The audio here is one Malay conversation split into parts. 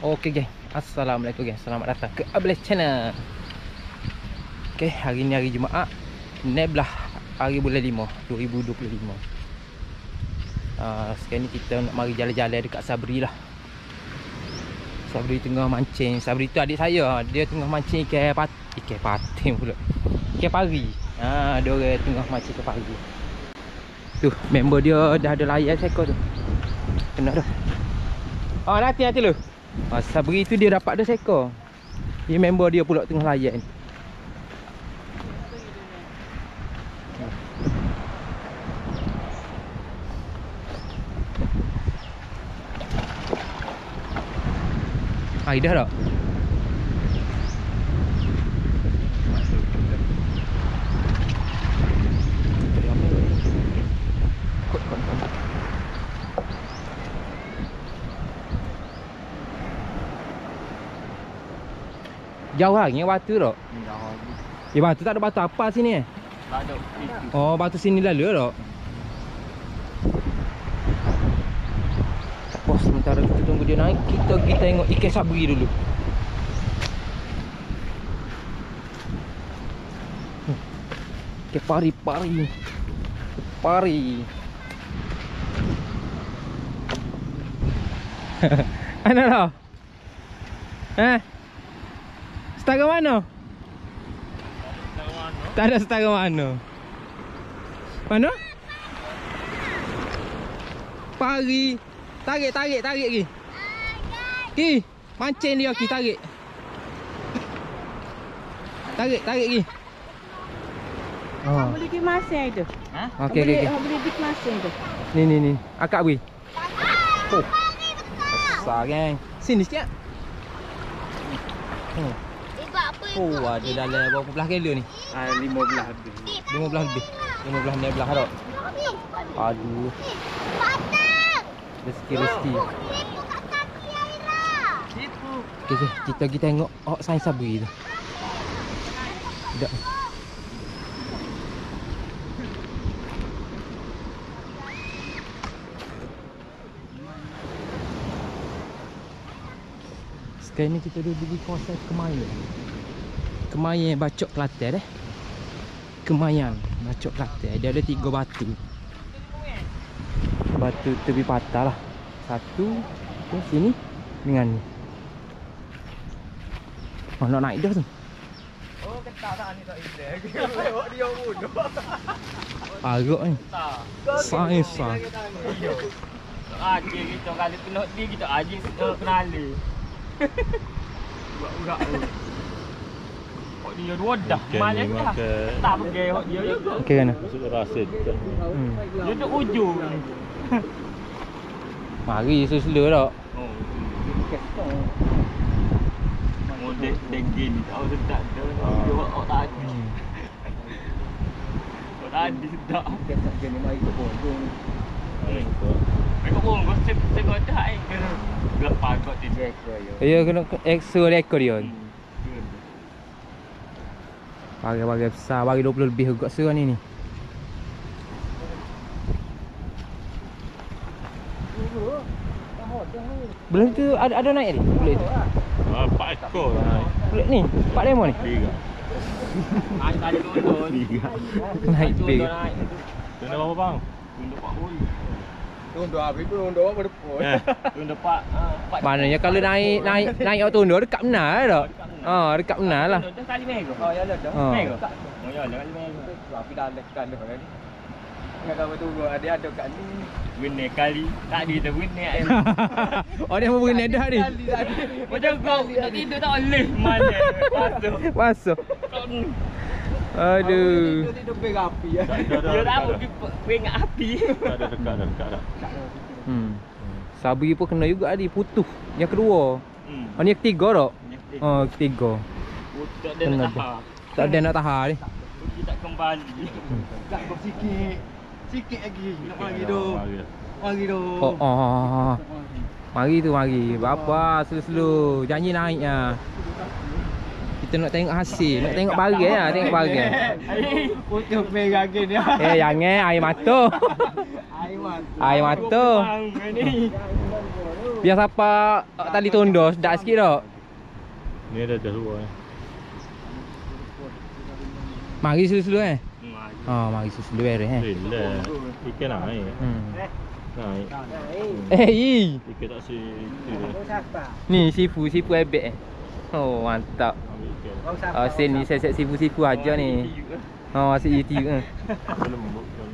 Okey geng, assalamualaikum geng. Selamat datang ke Ablis Channel. Okey, hari ni hari Jumaat 16 hari bulan 5 2025. Sekarang ni kita nak mari jalan-jalan dekat Sabri lah. Sabri tengah mancing. Sabri tu adik saya, dia tengah mancing ikan patin pula. Ikan pari. Dia orang tengah mancing ikan pari. Tu, member dia dah ada layar seekor tu. Kena dah. Nanti lu. Sabri tu dia dapat dah seekor. Dia member dia pula tengah layan. Dah tak? Jauh lagi batu tak? Ya batu tak ada batu apa sini Tak ada. Oh batu sini lalu tak? Tak apa, sementara kita tunggu dia naik, kita pergi tengok ikan sabri dulu. Ikan pari. Mana dah? Setara mana? Tak ada setara mana. Mana? Pari. Tarik Ki. Ki, mancing dia Ki, tarik. Tarik Ki. Boleh pergi masing tu. Okey. Boleh pergi masing tu. Ni. Akak beri. Oh. Besar geng. Sini sikit. Ada dalam berapa belah kilo ni? 15 lebih. 15 lebih. 15 tak? Aduh. Rezeki. Okey, kita pergi tengok sains sabri tu. Sekejap. Sekarang ni kita dah pergi kawasan Kemayan Bacok Kelantan Kemayan Bacok Kelantan. Dia ada 3 batu. Batu tepi patah lah. Satu tu sini dengan ni. Nak naik dah tu. Ketak tak ni tak indah. Lewat dia bunuh. Agak ni. Sains. Aje kita kali kena dia kita aje kenali. Buat-buat. Dia dua dah. Mana dah. Tak pergi dia juga. Okey kan? Masuk rasa dia. Dia duduk ujung. Mari slow-slow tak? Model degil tahu sedap dah. Dia buat tadi. Buat tadi sedap. Kesak jenis mari ke punggung ni. Mereka pun gosip dah ai ke. Lepas kot dia. Ya kena extra ekor dia. Bagi besar, bagi 20 lebih juga serang ni. Belum tu ada naik ni? Kulit tu. 4 ekor naik. Kulit ni, 4 lemon ni. 3. Tadi turun. Naik big. Tunda berapa bang? Tunda 40. Tunda habis tu tunda apa depan. Tunda 4. Maknanya kalau naik awak tunduk dekat benar tak? Dekat benar lah. Dah kali mega. Ya dah. Mega. Ya dah kali mega. Tapi dah lekan dah kan. Ingat kamu tunggu ada kat ni. Benar kali. Tak ada tu benar. Dia mau berenang dah ni. Macam kau nak tidur tak boleh. Mana? Masuk. Aduh. Dia tidur peng api ya. Dia tak pergi peringat api. Tak ada dekat dah. Sabri pun kena juga tadi, putus. Yang kedua. Ni yang ketiga tak? Ketiga. Tak ada nak tahan. Tak ada nak tahan ni. Pergi tak kembali. Tak kau sikit lagi. Nak mari tu. Mari tu. Mari. Berapa slow-slow. Janji naiknya. Kita nak tengok hasil, nak tengok barang lah, tengok barang. Putih merah ke dia. Jangan air mata. Air mata. Biar siapa tali tondo sedap sikit tak? Ni ada dua eh. Mari selu-selu eh. Mari. Oh, mari selu-selu beres eh. Leleh. Ikan naik. Hmm. Naik. Ikan tak si Ni sifu ebek eh. Oh, mantap. ambil ikan. Oh, sen ni set sifu aja ni. Oh, asyik YouTube eh. Lembut kan.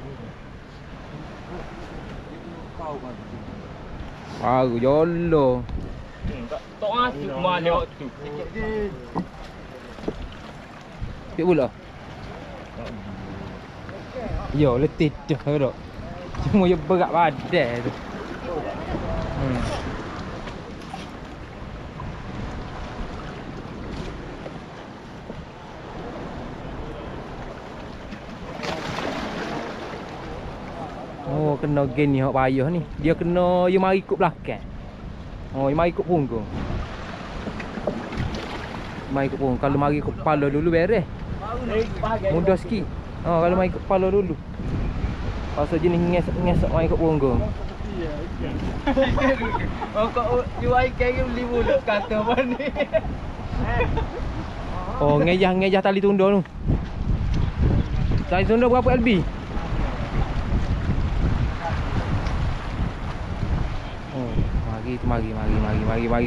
Baru jolo. Tak masuk mana waktu. Cik pula. Yo, letih dah tak. Cuma dia berat badan tu. Oh, kena gen ni hak payah ni. Dia kena you mari ikut belakang. Oh, you mari ikut punggung. Mari ikut punggung. Kalau mari ikut kepala dulu beres. Mudah sikit. Oh, kalau mari ikut kepala dulu. Pasal jenis ngesok mari ikut punggung. Oh, kau you ikan ke beli mulut kata apa ni? Oh, ngejah tali tunda tu. Tali tunda berapa LB? Oh,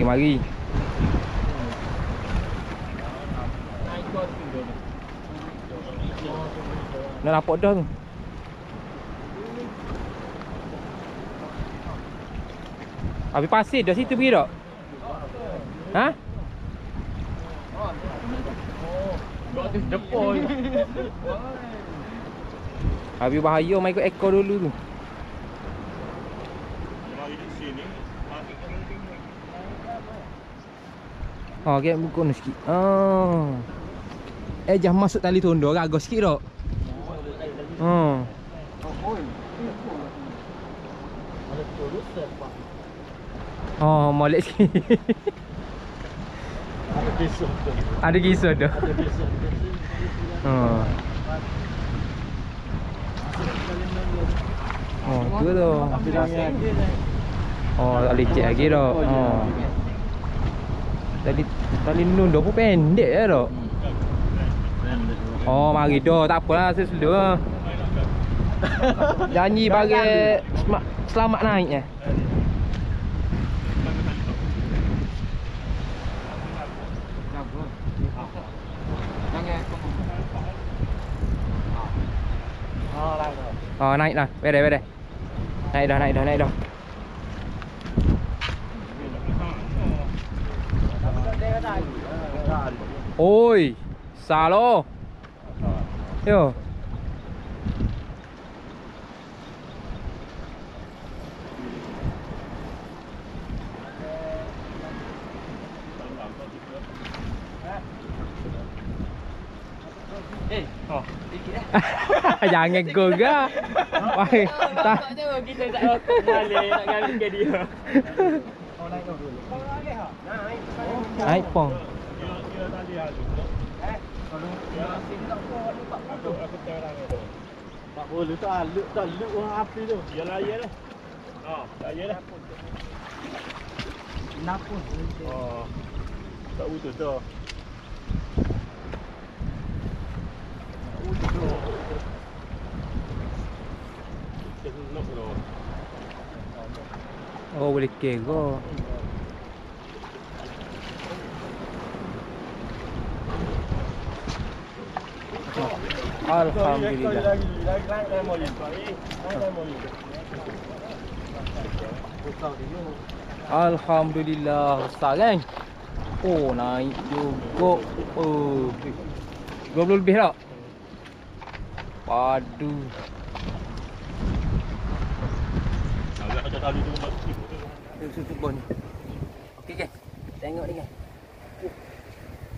mari. Nak dapat dah tu. Habis pasir dah situ pergi tak? Ha? Kat depan. Habis bahaya mai ikut ekor dulu tu. Mari di sini. Oh, get buku ni sikit. Oh. Jangan masuk tali tondo ragus sikit tak? Oh. Oh, molek sikit. Ada kisah tu. Oh. Oh, tu tu. Oh, tak leceh lagi tak? Oh. Tali nun dah pun pendek je tak? Oh, mari dah. Tak apalah, selu lah. Janji bagi selamat naiknya. Oh, naik dah. Beres. Naik dah. Oi, salo. Yo. Jangan gogah. Wahai, tak. Kita tak balik nak ganti dia. Naik pong. Tak boleh tak luk orang api tu. Yalah. Tak yalah. Napun. Oh. Tak utuh tu. Oh, boleh kego. Alhamdulillah. Alhamdulillah besar kan? Oh, naik juga. Oh. 20 lebih tak? Padu. Agak ada tali tu. Tutup bon. Okey. Tengok ni kan.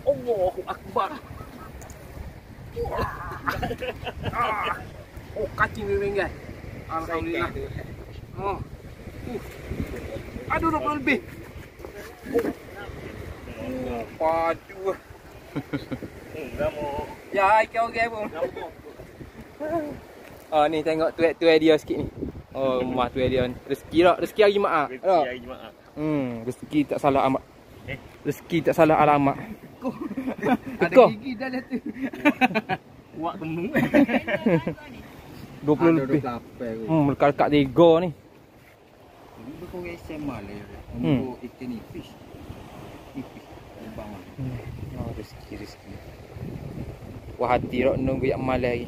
Allahu akbar. Oh, kacing memang kan. Alhamdulillah. Oh. Aduh, 20 lebih. Padu. Ya, ikan okey pun. Oh, ni tengok tuai dia sikit ni. Oh, rumah tuai dia ni. Rezeki tak? Rezeki hari Jumaat. Rezeki hari Jumaat. Rezeki tak salah alamat. Eh. Rezeki tak salah alamat. Ada Kau. gigi dalam tu. Wak temu. 20 lebih. 28. Dekat 3 ni. Ini kau SMA lah. Hmm. Untuk ikan nipis. Nipis. Lubang. Oh, rezeki. Wah hati rok nunggu yang malam lagi.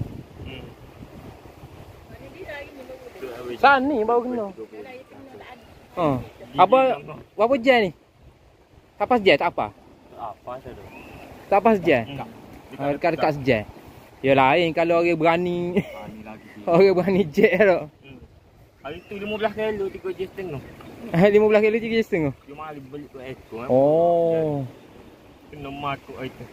San ni baru kena. Apa jam ni? Tak pas jam tak apa. Apa saya tu? Tak pas jam. Dekat sejam. Ya lain kalau orang berani. Ni lagi. Orang berani jet tu. Hari tu 15 kilo 3 je setengah. 15 kilo 3.5. Dia mari beli tu ekor. Oh. Kena makuk itu.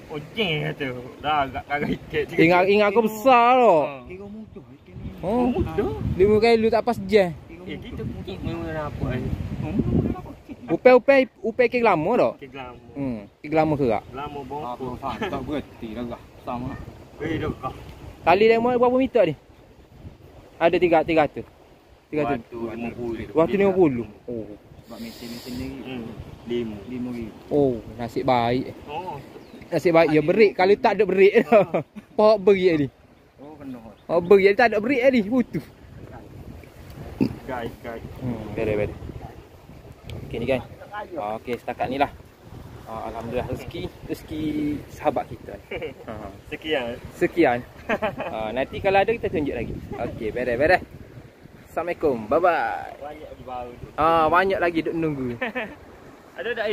Ojeng tu. Dah agak kagak ikat. Ingat aku besar tu. Kira mudah ikan ni. Oh. Mudah. 5 kilo tak pas jam. Kita kecil mana apa ni? Upai kek lama tu. Kek lama. Kek lama kerak. Lama Apa bongkok. tak berhenti dah gah. Sama. Dah kah. Tali lemon berapa meter ni? Ada 300. 300. Waktu 50. Oh. Sebab mesin-mesin ni 5. 5 Oh, nasib baik. Oh. Nasib baik ya berik. Kalau tak ada berik tu. Pok berik ni. Oh kena. Oh berik tak ada berik ni. Putus. Guys. Beres. Okey ni kan. Okey setakat ni lah. Alhamdulillah rezeki sahabat kita. Sekian. Nanti kalau ada kita tunjuk lagi. Okey beres. Assalamualaikum. Bye bye. Banyak lagi baru tu. Banyak lagi duk nunggu. Ada tak